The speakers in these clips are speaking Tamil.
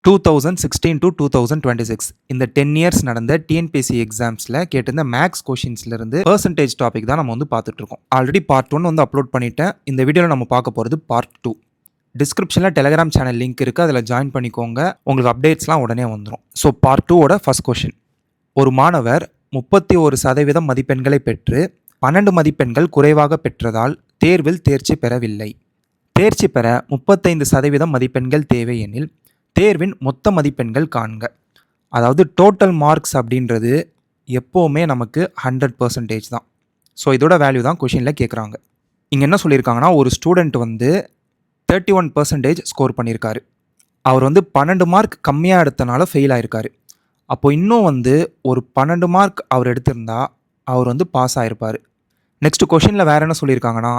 2016 to 2026 இந்த 10 இயர்ஸ் நடந்த டிஎன்பிஎஸ்சி எக்ஸாம்ஸில் கேட்டிருந்த மேக்ஸ் கொஷின்ஸ்லேருந்து பர்சன்டேஜ் டாபிக் தான் நம்ம வந்து பார்த்துட்டு இருக்கோம். ஆல்ரெடி பார்ட் 1 வந்து அப்லோட் பண்ணிட்டேன். இந்த வீடியோவில் நம்ம பார்க்க போகிறது பார்ட் 2. டிஸ்கிரிப்ஷனில் டெலகிராம் சேனல் லிங்க் இருக்குது, அதில் ஜாயின் பண்ணிக்கோங்க. உங்களுக்கு அப்டேட்ஸ்லாம் உடனே வந்துடும். ஸோ பார்ட் 2ஓட ஃபர்ஸ்ட் கொஷின். ஒரு மாணவர் 31% மதிப்பெண்களை பெற்று 12 மதிப்பெண்கள் குறைவாக பெற்றதால் தேர்வில் தேர்ச்சி பெறவில்லை. தேர்ச்சி பெற 35% மதிப்பெண்கள் தேவை எனில் தேர்வின் மொத்த மதிப்பெண்கள் காண்க. அதாவது டோட்டல் மார்க்ஸ் அப்படின்றது எப்போவுமே நமக்கு 100% தான். ஸோ இதோட வேல்யூ தான் கொஷினில் கேட்குறாங்க. இங்கே என்ன சொல்லியிருக்காங்கன்னா, ஒரு ஸ்டூடெண்ட் வந்து 31% ஸ்கோர் பண்ணியிருக்காரு. அவர் வந்து 12 மார்க் கம்மியாக எடுத்தனால ஃபெயில் ஆயிருக்காரு. அப்போது இன்னும் வந்து ஒரு 12 மார்க் அவர் எடுத்திருந்தா அவர் வந்து பாஸ் ஆகிருப்பார். நெக்ஸ்ட் கொஷினில் வேறு என்ன சொல்லியிருக்காங்கன்னா,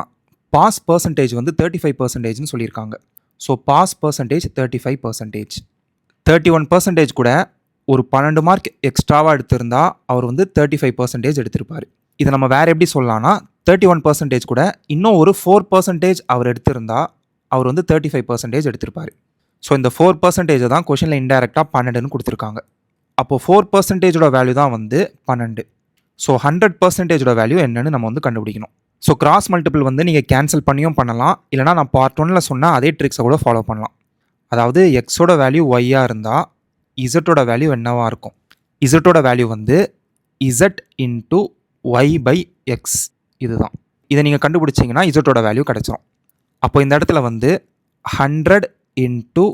பாஸ் பர்சன்டேஜ் வந்து 35%ன்னு சொல்லியிருக்காங்க. So pass percentage 35%. 31% கூட ஒரு 12 மார்க் எக்ஸ்ட்ராவாக எடுத்திருந்தா அவர் வந்து 35% எடுத்திருப்பார். இதை நம்ம வேறு எப்படி சொல்லலாம்னா, 31% கூட இன்னும் ஒரு 4% அவர் எடுத்திருந்தா அவர் வந்து 35% எடுத்திருப்பார். ஸோ இந்த 4% தான் கொஷனில் இன்டைரக்டாக 12ன்னு கொடுத்துருக்காங்க. அப்போது 4%ஓட வேல்யூ தான் வந்து 12. ஸோ 100%ஓட வேல்யூ என்னன்னு நம்ம வந்து கண்டுபிடிக்கணும். ஸோ கிராஸ் மல்டிபிள் வந்து நீங்கள் கேன்சல் பண்ணியும் பண்ணலாம், இல்லைனா நான் பார்ட் 1ல் சொன்னால் அதே ட்ரிக்ஸை கூட ஃபாலோ பண்ணலாம். அதாவது எக்ஸோட வேல்யூ ஒய்யாக இருந்தால் இசட்டோட வேல்யூ என்னவாக இருக்கும்? இசட்டோட வேல்யூ வந்து Z into Y by X. இதுதான். இதை நீங்கள் கண்டுபிடிச்சிங்கன்னா இசட்டோட வேல்யூ கிடச்சிரும். அப்போ இந்த இடத்துல வந்து 100 இன்ட்டு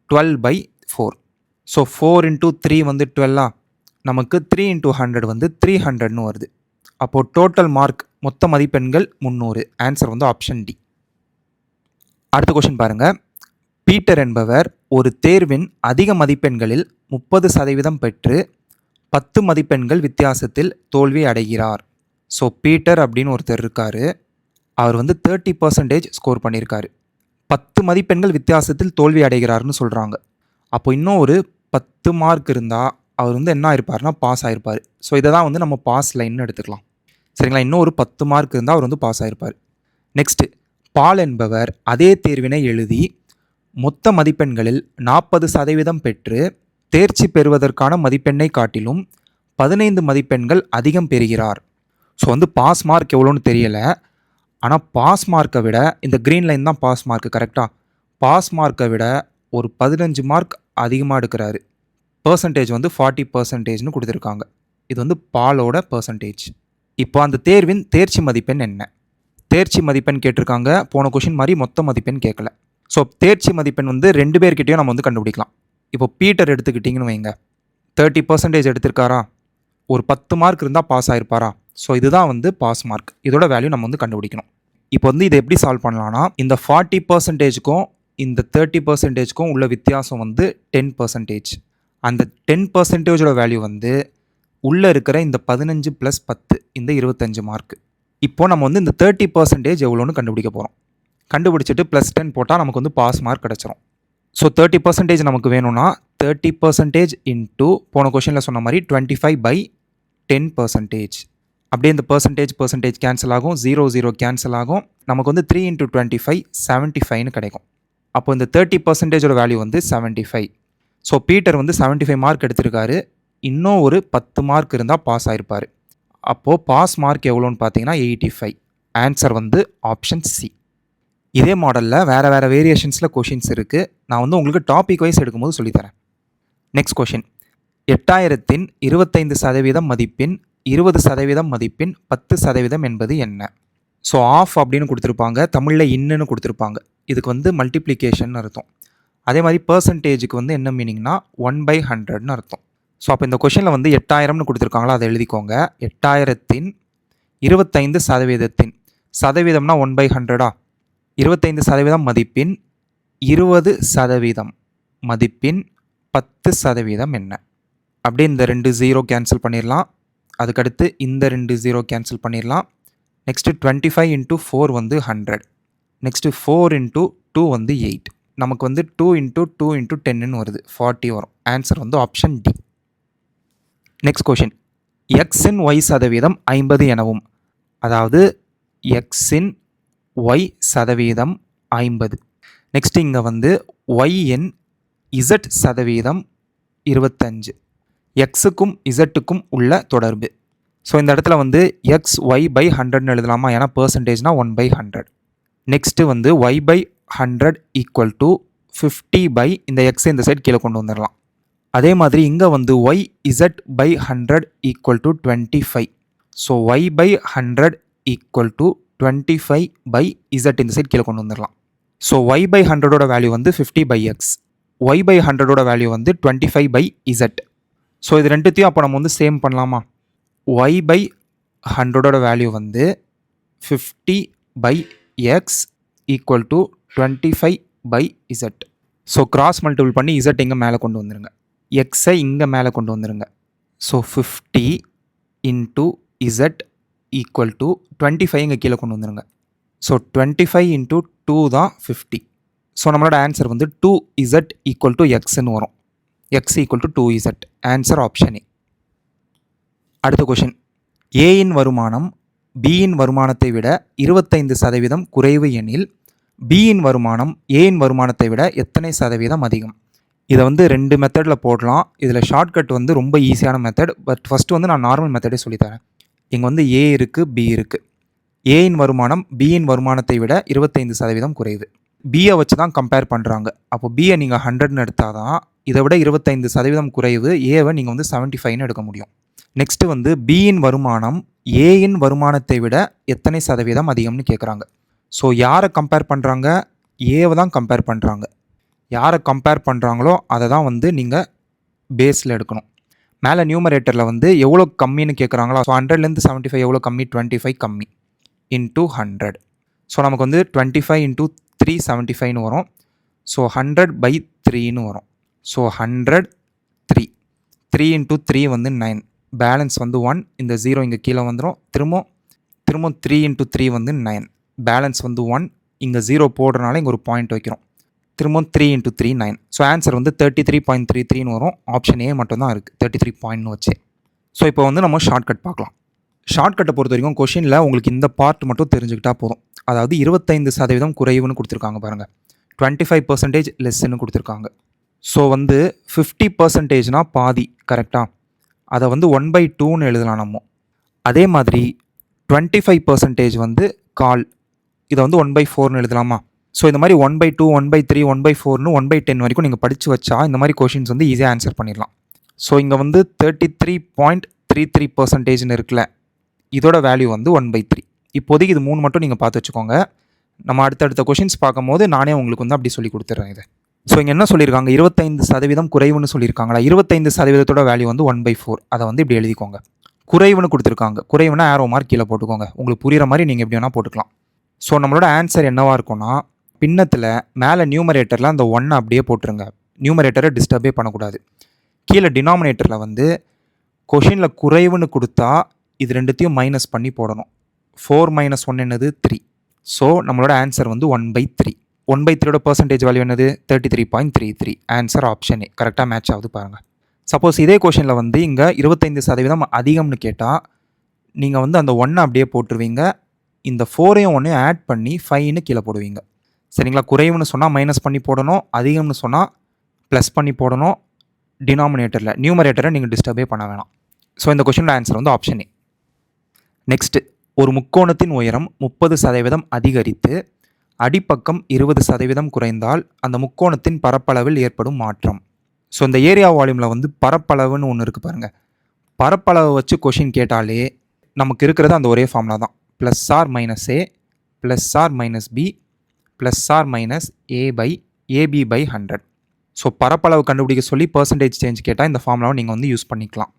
12/4. ஸோ 4 இன்ட்டு 3 வந்து 12. நமக்கு 3 இன்ட்டு 100 வந்து 300ன்னு வருது. அப்போது டோட்டல் மார்க் மொத்த மதிப்பெண்கள் 300. ஆன்சர் வந்து ஆப்ஷன் டி. அடுத்த கொஷின் பாருங்கள். பீட்டர் என்பவர் ஒரு தேர்வின் அதிக மதிப்பெண்களில் 30% பெற்று 10 மதிப்பெண்கள் வித்தியாசத்தில் தோல்வி அடைகிறார். ஸோ பீட்டர் அப்படின்னு ஒருத்தர் இருக்கார். அவர் வந்து 30% ஸ்கோர் பண்ணியிருக்காரு. 10 மதிப்பெண்கள் வித்தியாசத்தில் தோல்வி அடைகிறார்னு சொல்கிறாங்க. அப்போ இன்னும் ஒரு 10 மார்க் இருந்தால் அவர் வந்து என்ன ஆயிருப்பார்னா பாஸ் ஆகிருப்பார். ஸோ இதை தான் வந்து நம்ம பாஸ் லைன்னு எடுத்துக்கலாம். சரிங்களா? இன்னும் ஒரு 10 மார்க் இருந்தால் அவர் வந்து பாஸ் ஆகிருப்பார். நெக்ஸ்ட்டு, பால் என்பவர் அதே தேர்வினை எழுதி மொத்த மதிப்பெண்களில் 40% பெற்று தேர்ச்சி பெறுவதற்கான மதிப்பெண்ணை காட்டிலும் 15 மதிப்பெண்கள் அதிகம் பெறுகிறார். ஸோ வந்து பாஸ் மார்க் எவ்வளோன்னு தெரியலை, ஆனால் பாஸ் மார்க்கை விட இந்த க்ரீன் லைன் தான் பாஸ் மார்க்கு. கரெக்டாக பாஸ் மார்க்கை விட ஒரு 15 மார்க் அதிகமாக எடுக்கிறாரு. பர்சன்டேஜ் வந்து 40%ன்னு கொடுத்துருக்காங்க. இது வந்து பாலோட பர்சன்டேஜ். இப்போ அந்த தேர்வின் தேர்ச்சி மதிப்பெண் என்ன? தேர்ச்சி மதிப்பெண் கேட்டிருக்காங்க. போன கொஷின் மாதிரி மொத்த மதிப்பெண் கேட்கல. ஸோ தேர்ச்சி மதிப்பெண் வந்து 2 பேர்கிட்டையும் நம்ம வந்து கண்டுபிடிக்கலாம். இப்போ பீட்டர் எடுத்துக்கிட்டிங்கன்னு வைங்க, 30% எடுத்திருக்காரா? ஒரு 10 மார்க் இருந்தால் பாஸ் ஆகிருப்பாரா? ஸோ இதுதான் வந்து பாஸ் மார்க். இதோட வேல்யூ நம்ம வந்து கண்டுபிடிக்கணும். இப்போ வந்து இதை எப்படி சால்வ் பண்ணலான்னா, இந்த 40%க்கும் இந்த 30%க்கும் உள்ள வித்தியாசம் வந்து 10%. அந்த 10%ஓட வேல்யூ வந்து உள்ளே இருக்கிற இந்த 15 + 10 இந்த 25 மார்க். இப்போது நம்ம வந்து இந்த 30% எவ்வளோன்னு கண்டுபிடிக்க போகிறோம். கண்டுபிடிச்சிட்டு +10 போட்டால் நமக்கு வந்து பாஸ் மார்க் கிடச்சிரும். ஸோ 30% நமக்கு வேணும்னா 30% இன்ட்டு போன கொஷனில் சொன்ன மாதிரி 25/10%. அப்படியே இந்த பர்சன்டேஜ் கேன்சல் ஆகும், 0 கேன்சல் ஆகும். நமக்கு வந்து 3 × 25 75ன்னு கிடைக்கும். அப்போ இந்த 30%ஓட வேல்யூ வந்து 75. ஸோ பீட்டர் வந்து 75 மார்க் எடுத்திருக்காரு. இன்னும் ஒரு 10 மார்க் இருந்தால் பாஸ் ஆகிருப்பார். அப்போது பாஸ் மார்க் எவ்வளோன்னு பார்த்தீங்கன்னா 85. ஆன்சர் வந்து ஆப்ஷன் சி. இதே மாடலில் வேறு வேரியேஷன்ஸில் கொஷின்ஸ் இருக்குது. நான் வந்து உங்களுக்கு டாபிக் வைஸ் எடுக்கும்போது சொல்லித்தரேன். Next question. 8000ன் 25% மதிப்பின் 20% மதிப்பின் 10% என்பது என்ன? ஸோ ஆஃப் அப்படின்னு கொடுத்துருப்பாங்க, தமிழில் இன்னுன்னு கொடுத்துருப்பாங்க. இதுக்கு வந்து மல்டிப்ளிகேஷன் அர்த்தம். அதே மாதிரி பர்சன்டேஜுக்கு வந்து என்ன மீனிங்னா 1/100ன்னு அர்த்தம். ஸோ அப்போ இந்த கொஷனில் வந்து 8000ன்னு கொடுத்துருக்காங்களா, அதை எழுதிக்கோங்க. 8000ன் 25% சதவீதம்னா 1/100. 25% மதிப்பின் 20% மதிப்பின் 10% என்ன? அப்படியே இந்த 2 0 கேன்சல் பண்ணிடலாம். அதுக்கடுத்து இந்த 2 0 கேன்சல் பண்ணிடலாம். நெக்ஸ்ட்டு 25 × 4 வந்து 100. நெக்ஸ்ட்டு 4 × 2 வந்து 8. நமக்கு வந்து 2 × 2 × 10ன்னு வருது, 40 வரும். ஆன்சர் வந்து ஆப்ஷன் டி. Next question. எக்ஸின் ஒய் சதவீதம் 50 எனவும், அதாவது எக்ஸின் ஒய் சதவீதம் 50. நெக்ஸ்ட் இங்கே வந்து ஒய்யின் இசட் சதவீதம் 25. எக்ஸுக்கும் இசட்டுக்கும் உள்ள தொடர்பு. ஸோ இந்த இடத்துல வந்து எக்ஸ் ஒய் பை 100ன்னு எழுதலாமா, ஏன்னா பர்சன்டேஜ்னா 1/100. நெக்ஸ்ட்டு வந்து Y by 100 equal to 50 by இந்த எக்ஸை இந்த சைட் கீழே கொண்டு வந்துடலாம். அதே மாதிரி இங்கே வந்து Y Z by 100 equal to 25. So Y by 100 equal to 25 by Z இந்த சைட் கீழே கொண்டு வந்துடலாம். ஸோ ஒய் பை 100ஓட வேல்யூ வந்து 50 பை எக்ஸ், ஒய் பை 100ஓட வேல்யூ வந்து 25 பை இசட். ஸோ இது ரெண்டுத்தையும் அப்போ நம்ம வந்து சேம் பண்ணலாமா. ஒய் பை 100ஓட வேல்யூ வந்து 50 by X equal to 25 by Z. So cross multiple பண்ணி இசட் இங்கே மேலே கொண்டு வந்துருங்க, எக்ஸை இங்கே மேலே கொண்டு வந்துருங்க. So 50 into Z equal to 25 இங்கே கீழே கொண்டு வந்துருங்க. ஸோ 25 இன்ட்டு 2 தான் 50. ஸோ நம்மளோட ஆன்சர் வந்து 2z ஈக்குவல் டு எக்ஸ்ன்னு வரும். X equal to 2z. Answer option A. அடுத்த கொஷின். ஏயின் வருமானம் பியின் வருமானத்தை விட 25% குறைவு எனில் பியின் வருமானம் ஏயின் வருமானத்தை விட எத்தனை சதவீதம் அதிகம்? இதை வந்து 2 மெத்தடில் போடலாம். இதில் ஷார்ட்கட் வந்து ரொம்ப ஈஸியான மெத்தட். பட் ஃபஸ்ட்டு வந்து நான் நார்மல் மெத்தடே சொல்லித்தரேன். இங்கே வந்து ஏ இருக்குது, பி இருக்குது. ஏயின் வருமானம் பியின் வருமானத்தை விட 25% குறைவு. பியை வச்சு தான் கம்பேர் பண்ணுறாங்க. அப்போ பியை நீங்கள் 100ன்னு எடுத்தால் தான் இதை விட 25% குறைவு ஏவை நீங்கள் வந்து 75ன்னு எடுக்க முடியும். நெக்ஸ்ட்டு வந்து பியின் வருமானம் ஏயின் வருமானத்தை விட எத்தனை சதவீதம் அதிகம்னு கேட்குறாங்க. ஸோ யாரை கம்பேர் பண்ணுறாங்க? ஏவை தான் கம்பேர் பண்ணுறாங்க. யாரை கம்பேர் பண்ணுறாங்களோ அதை தான் வந்து நீங்கள் பேஸில் எடுக்கணும். மேலே நியூமரேட்டரில் வந்து எவ்வளோ கம்மின்னு கேட்குறாங்களோ, ஸோ 100லேருந்து 75 எவ்வளோ கம்மி? 25 கம்மி இன்ட்டு 100. ஸோ நமக்கு வந்து 25 இன்ட்டு 3 75ன்னு வரும். ஸோ 100 பை 3ன்னு வரும். ஸோ 100 3 3 இன்ட்டு 3 வந்து 9. பேலன்ஸ் வந்து 1. இந்த 0 இங்கே கீழே வந்துடும். திரும்ப 3 இன்ட்டு 3 வந்து 9. பேலன்ஸ் வந்து 1. இங்கே 0 போடுறதுனால இங்கே ஒரு பாயிண்ட் வைக்கிறோம். திரும்ப 3 இன்ட்டு 3 9. ஸோ ஆன்சர் வந்து 33.33ன்னு வரும். ஆப்ஷன் ஏ மட்டும்தான் இருக்குது 33 பாயிண்ட்னு வச்சு. ஸோ இப்போ வந்து நம்ம ஷார்ட்கட் பார்க்கலாம். ஷார்ட்கட்டை பொறுத்த வரைக்கும் கொஷினில் உங்களுக்கு இந்த பார்ட் மட்டும் தெரிஞ்சுக்கிட்டால் போதும். அதாவது 25% குறைவுன்னு கொடுத்துருக்காங்க பாருங்கள், 25% லெஸ்ன்னு கொடுத்துருக்காங்க. ஸோ வந்து 50%னா பாதி, கரெக்டாக? அதை வந்து 1/2ன்னு எழுதலாம் நம்ம. அதே மாதிரி 25% வந்து கால், இதை வந்து 1/4ன்னு எழுதலாமா? ஸோ இந்த மாதிரி 1/2 1/3 1/4ன்னு 1/10 வரைக்கும் நீங்கள் படித்து வச்சா இந்த மாதிரி கொஷின்ஸ் வந்து ஈஸியாக ஆன்சர் பண்ணிடலாம். ஸோ இங்கே வந்து 33.33%ன்னு இருக்குல்ல, இதோட வேல்யூ வந்து 1/3. இப்போதைக்கு இது 3 மட்டும் நீங்கள் பார்த்து வச்சுக்கோங்க. நம்ம அடுத்தடுத்த கொஷின்ஸ் பார்க்கும்போது நானே உங்களுக்கு வந்து அப்படி சொல்லி கொடுத்துட்றேன் இதை. ஸோ இங்கே என்ன சொல்லியிருக்காங்க? 25% குறைவுன்னு சொல்லியிருக்காங்களா? 25%ஓட வேல்யூ வந்து 1/4. அதை வந்து இப்படி எழுதிக்கோங்க. குறைவுன்னு கொடுத்துருக்காங்க. குறைவுனா ஆரோ மார்க் கீழே போட்டுக்கோங்க. உங்களுக்கு புரிகிற மாதிரி நீங்கள் எப்படி வேணால் போட்டுக்கலாம். ஸோ நம்மளோட ஆன்சர் என்னவாக இருக்கும்னா, பின்னத்தில் மேலே நியூமரேட்டரில் அந்த 1 அப்படியே போட்டுருங்க. நியூமரேட்டரை டிஸ்டர்பே பண்ணக்கூடாது. கீழே டினாமினேட்டரில் வந்து கொஷினில் குறைவுன்னு கொடுத்தா இது ரெண்டுத்தையும் மைனஸ் பண்ணி போடணும். 4 - 1 என்னது? 3. ஸோ நம்மளோட ஆன்சர் வந்து 1/3. 1/3ஓட பர்சன்டேஜ் வேல்யூ என்னது? 33.33. Answer option A. கரெக்டாக மேட்ச் ஆகுது பாருங்கள். சப்போஸ் இதே கொஷினில் வந்து இங்கே 25% அதிகம்னு கேட்டால் நீங்கள் வந்து அந்த 1 அப்படியே போட்டுருவீங்க. இந்த 4ஐயும் 1ஐயும் ஆட் பண்ணி 5ன்னு கீழே போடுவீங்க. சரிங்களா? குறைவுன்னு சொன்னால் மைனஸ் பண்ணி போடணும், அதிகம்னு சொன்னால் ப்ளஸ் பண்ணி போடணும். டினாமினேட்டரில் நியூமரேட்டரை நீங்கள் டிஸ்டர்பே பண்ண வேணாம். ஸோ இந்த கொஷினோட ஆன்சர் வந்து ஆப்ஷன் ஏ. நெக்ஸ்ட்டு, ஒரு முக்கோணத்தின் உயரம் 30% அதிகரித்து அடிப்பக்கம் 20% குறைந்தால் அந்த முக்கோணத்தின் பரப்பளவில் ஏற்படும் மாற்றம். ஸோ இந்த ஏரியா வால்யூமில் வந்து பரப்பளவுன்னு ஒன்று இருக்குது பாருங்கள். பரப்பளவை வச்சு கொஷின் கேட்டாலே நமக்கு இருக்கிறது அந்த ஒரே ஃபார்முலா தான். +r - a +r - b +r - ab/100. So பரப்பளவு கண்டுபிடிக்க சொல்லி பர்சன்டேஜ் சேஞ்ச் கேட்டால் இந்த ஃபார்முலாவை நீங்கள் வந்து யூஸ் பண்ணிக்கலாம்.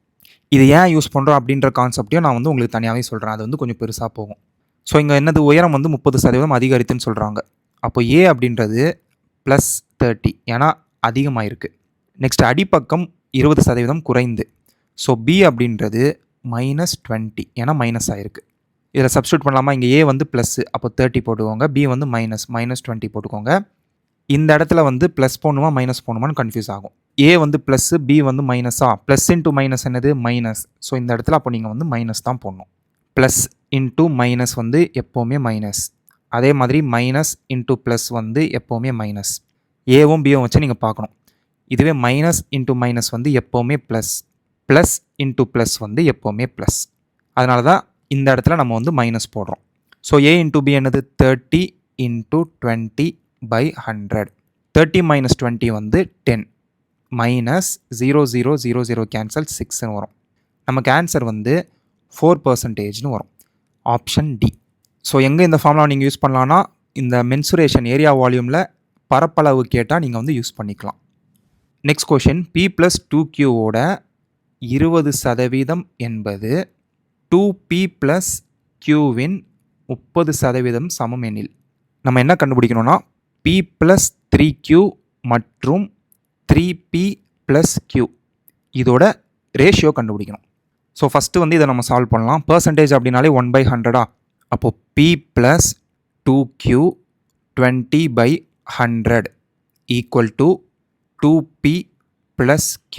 இது ஏன் யூஸ் பண்ணுறோம் அப்படின்ற கான்செப்டையும் நான் வந்து உங்களுக்கு தனியாகவே சொல்கிறேன். அது வந்து கொஞ்சம் பெருசாக போகும். ஸோ இங்கே என்னது? உயரம் வந்து 30% அதிகரித்துன்னு சொல்கிறாங்க. அப்போ ஏ அப்படின்றது +30, ஏன்னா அதிகமாக இருக்குது. நெக்ஸ்ட் அடிப்பக்கம் 20% குறைந்து. ஸோ பி அப்படின்றது -20, ஏன்னா மைனஸ் ஆகிருக்கு. இதில் சப்ஸ்டியூட் பண்ணலாமா? இங்கே ஏ வந்து ப்ளஸ்ஸு, அப்போ 30 போட்டுக்கோங்க. பி வந்து -20 போட்டுக்கோங்க. இந்த இடத்துல வந்து ப்ளஸ் போடணுமா மைனஸ் போடணுமான்னு கன்ஃபியூஸ் ஆகும். ஏ வந்து ப்ளஸ்ஸு, பி வந்து மைனஸா? ப்ளஸ் இன்ட்டு மைனஸ் என்னது? மைனஸ். ஸோ இந்த இடத்துல அப்போ நீங்கள் வந்து மைனஸ் தான் போடணும். ப்ளஸ் இன்ட்டு மைனஸ் வந்து எப்போவுமே மைனஸ். அதே மாதிரி மைனஸ் இன்ட்டு ப்ளஸ் வந்து எப்போவுமே மைனஸ். ஏவும் பியும் வச்சு நீங்கள் பார்க்கணும். இதுவே மைனஸ் இன்ட்டு மைனஸ் வந்து எப்போவுமே ப்ளஸ், ப்ளஸ் இன்ட்டு ப்ளஸ் வந்து எப்போவுமே ப்ளஸ். அதனால தான் இந்த இடத்துல நம்ம வந்து மைனஸ் போடுறோம். ஸோ ஏ இன்ட்டு பி என்னது 30 இன்ட்டு 20/100. 30 மைனஸ் 20 வந்து 10 மைனஸ் 0000 கேன்சல் 6ன்னு வரும். நமக்கு ஆன்சர் வந்து 4%ன்னு வரும். Option D. ஸோ எங்கே இந்த ஃபார்முலா நீங்கள் யூஸ் பண்ணலான்னா இந்த மென்சுரேஷன் ஏரியா வால்யூமில் பரப்பளவு கேட்டால் நீங்கள் வந்து யூஸ் பண்ணிக்கலாம். நெக்ஸ்ட் கொஷின் பி ப்ளஸ் 2Qவோட 20% என்பது 2P ப்ளஸ் Qவின் 30% சமம் எனில் நம்ம என்ன கண்டுபிடிக்கணும்னா P ப்ளஸ் 3Q மற்றும் 3P ப்ளஸ் Q இதோட ரேஷியோ கண்டுபிடிக்கணும். ஸோ ஃபஸ்ட்டு வந்து இதை நம்ம சால்வ் பண்ணலாம். பர்சன்டேஜ் அப்படின்னாலே 1/100. அப்போது P plus 2Q 20/100 equal to 2P plus Q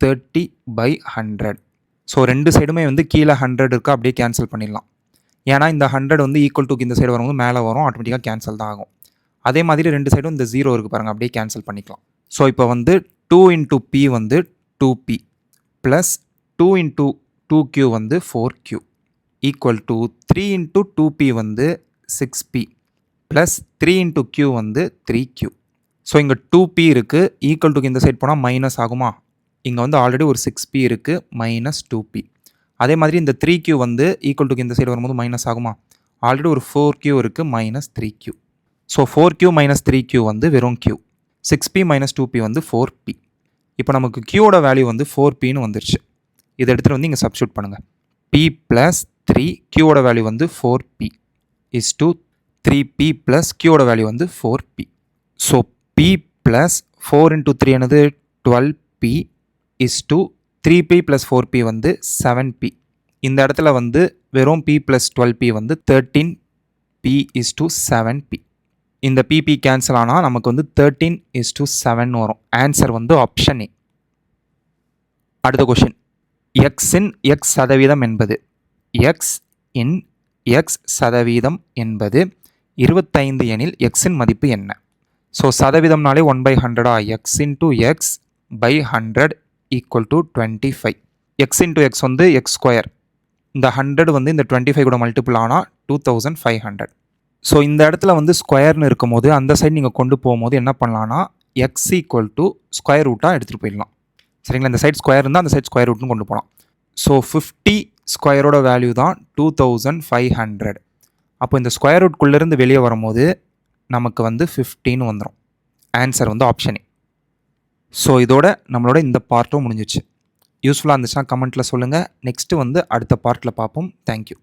30/100. So ரெண்டு சைடுமே வந்து கீழே 100 இருக்கா அப்படியே கேன்சல் பண்ணிடலாம். ஏன்னா இந்த 100 வந்து ஈக்குவல் டுக்கு இந்த சைடு வரும்போது மேலே வரும், ஆட்டோமேட்டிக்காக கேன்சல் தான் ஆகும். அதே மாதிரி ரெண்டு சைடும் இந்த 0 இருக்குது பாருங்கள், அப்படியே கேன்சல் பண்ணிக்கலாம். ஸோ இப்போ வந்து 2 இன்ட்டு P வந்து 2P ப்ளஸ் 2 இன்ட்டு 2Q வந்து 4Q equal to 3 into 2P வந்து 6P ப்ளஸ் 3 இன்ட்டு Q வந்து 3Q. ஸோ இங்கே 2P இருக்குது, ஈக்குவல் டுக்கு இந்த சைட் போனால் மைனஸ் ஆகுமா? இங்கே வந்து ஆல்ரெடி ஒரு 6P இருக்குது, மைனஸ் 2P. அதே மாதிரி இந்த 3Q வந்து ஈக்குவல் டுக்கு இந்த சைடு வரும்போது மைனஸ் ஆகுமா? ஆல்ரெடி ஒரு 4Q இருக்குது, minus 3Q. So 4Q minus 3Q வந்து வெறும் Q. 6P மைனஸ் 2P வந்து 4P. இப்போ நமக்கு Qவோட வேல்யூ வந்து 4Pன்னு வந்துருச்சு. இதை எடுத்துகிட்டு வந்து இங்கே சப்ஸ்டியூட் பண்ணுங்கள். P ப்ளஸ் 3 Qவோட வேல்யூ வந்து 4P is to 3P plus Qவோட வேல்யூ வந்து 4P. So P plus 4 into 3 என்னது 12P is to 3P plus 4P வந்து 7P. இந்த இடத்துல வந்து வெறும் P ப்ளஸ் 12P வந்து 13P இஸ் டு 7P. இந்த PP கேன்சல் ஆனால் நமக்கு வந்து 13:7 வரும். ஆன்சர் வந்து ஆப்ஷன் ஏ. அடுத்த கொஷின் எக்ஸின் எக்ஸ் சதவீதம் என்பது என்பது 25 எனில் எக்ஸின் மதிப்பு என்ன? ஸோ சதவீதம்னாலே 1/100. X into X by 100 equal to 25. X into X வந்து எக்ஸ் ஸ்கொயர். இந்த 100 வந்து இந்த 25 கூட மல்டிபிள் ஆனால் 2500. ஸோ இந்த இடத்துல வந்து ஸ்கொயர்னு இருக்கும் போது அந்த சைடு நீங்கள் கொண்டு போகும்போது என்ன பண்ணலான்னா எக்ஸ் ஈக்குவல் டு ஸ்கொயர் ரூட்டாக எடுத்துகிட்டு போயிடலாம். சரிங்களா? இந்த சைட் ஸ்கொயர் இருந்தால் அந்த சைட் ஸ்கொயர் ரூட்னு கொண்டு போகலாம். ஸோ 50 ஸ்கொயரோட வேல்யூ தான் 2500. அப்போ இந்த ஸ்கொயர் ரூட்குள்ளேருந்து வெளியே வரும்போது நமக்கு வந்து 15 வந்துடும். ஆன்சர் வந்து ஆப்ஷன் ஏ. ஸோ இதோட நம்மளோட இந்த பார்ட்டும் முடிஞ்சிச்சு. யூஸ்ஃபுல்லாக இருந்துச்சுன்னா கமெண்ட்டில் சொல்லுங்கள். நெக்ஸ்ட்டு வந்து அடுத்த பார்ட்டில் பார்ப்போம். தேங்க்யூ.